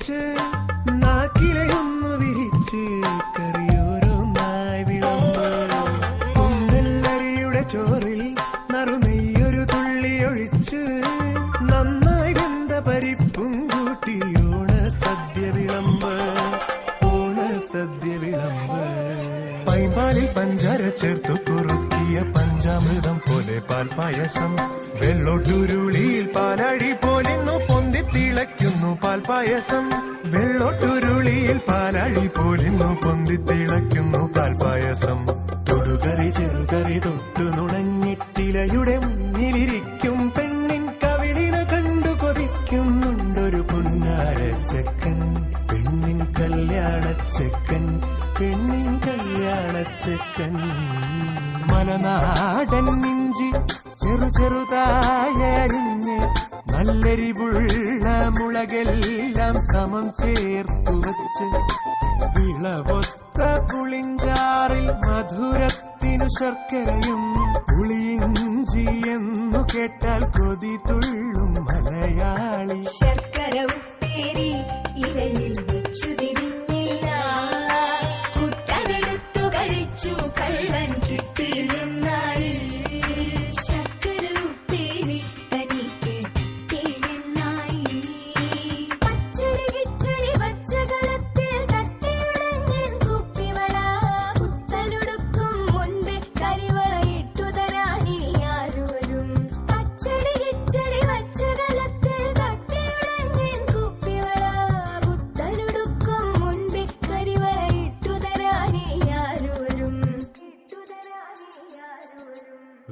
പൊടിച്ച് നാക്കിലയൊന്നു വിരിച്ച് കറിയോരോന്നായി വിളമ്പ്. കുന്നല്ലരിയുടെ ചോറിൽ നറുനെയ്യൊരു തുള്ളി ഒഴിച്ച് നന്നായി വെന്ത പരിപ്പും കൂട്ടി ഓണസദ്യ വിളമ്പ്. ഓണസദ്യ വിളമ്പ്. പൈമ്പാലിൽ പഞ്ചാര ചേർത്തു കുറുക്കിയ പഞ്ചാമൃതം പോലെ പാൽപായസം. വെള്ളോട്ടുരുളിയിൽ പാലഴി പോലിന്നു പൊന്തി തിളയ്ക്കുന്നു പാൽപായസം. വെള്ളോട്ടുരുളിയിൽ പാലഴി പോലിന്നു പൊന്തി തിളയ്ക്കുന്നു പാൽപായസം. തൊടുകറി ചെറുകറി തൊട്ടു നുണഞ്ഞിട്ടിലയുടെ മുന്നിലിരിക്കും പെണ്ണിൻ കവിളിന കണ്ടു കൊതിക്കുന്നുണ്ടൊരു പുന്നാരച്ചക്കൻ. പെണ്ണിൻ കല്യാണച്ചക്കൻ. പെണ്ണിൻ കല്യാണച്ചക്കൻ. മലനാടൻ ഇഞ്ചി ചെറുതായരിഞ്ഞ് നല്ലെരിവുള്ള മുളകെല്ലാം സമം ചേർത്തു വച്ച് വിളവൊത്ത പുളിഞ്ചാറിൽ മധുരത്തിനു ശർക്കരയും പുളിയിഞ്ചി എന്നു കേട്ടാൽ കൊതി തുള്ളും മലയാളി. ശർക്കര ഉപ്പേരി ഇലയിൽ വെച്ചു തിരിഞ്ഞില്ല, കുട്ടനെടുത്തു കഴിച്ചു കള്ളൻ കിട്ടിയില്ലെന്നായി. ശർക്കര ഉപ്പേരി തനിക്ക് കിട്ടിയില്ലെന്നായി. പച്ചടി കിച്ചടി പച്ചകളത്തിൽ തട്ടിയുടഞ്ഞൻ കുപ്പിവള, പുത്തനുടുക്കും മുൻപേ കരിവളയിട്ടു തരാനി ആരുവരും. പച്ചടി കിച്ചടി പച്ചകളത്തിൽ തട്ടിയുടഞ്ഞൻ കുപ്പിവള, പുത്തനുടുക്കും മുൻപേ കരിവളയിട്ടു തരാനി ആരുവരും.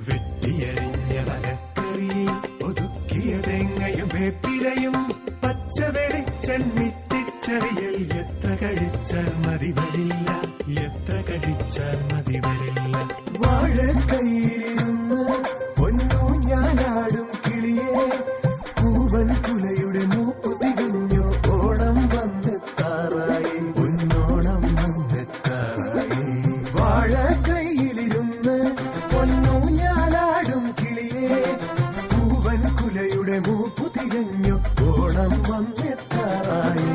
വെട്ടിയരിഞ്ഞ മലക്കറിയിൽ ഒതുക്കിയ തേങ്ങയും വേപ്പിലയും പച്ച വെളിച്ചെണ്ണിത്തിച്ചറിയൽ എത്ര കഴിച്ചാൽ മതി വരില്ല, എത്ര കഴിച്ചാൽ മതി വരില്ല. വാഴക്കൈയിലിരുന്ന് പൊന്നു ഞാനാടും കിളിയെ, പൂവൻ കുലയുടെ മൂപ്പു തികഞ്ഞു ഓണം വന്നെത്താറായി, പൊന്നോണം വന്നെത്താറായി. വാഴക്കൈയിലിരുന്ന് പൊന്നു ഞാനാടും കിളിയെ, പൂവൻ കുലയുടെ മൂപ്പു തികഞ്ഞു ഓണം വന്നെത്താറായി,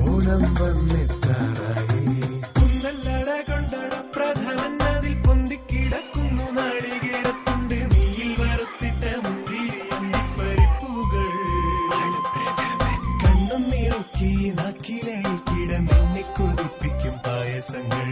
ഓണം വന്നെത്താറായി. കുന്നല്ലട കൊണ്ടട പ്രധാനൻ അതിൽ പൊന്തിക്കിടക്കുന്നു നാളികേരത്തുണ്ട് നെയ്യിൽ വറുത്തിട്ട മുന്തിരി അണ്ടിപ്പരിപ്പുകൾ. കണ്ണും നീറൊക്കി നാക്കിലയിൽ കിടമെന്നെ കൊതിപ്പിക്കും പായസങ്ങൾ.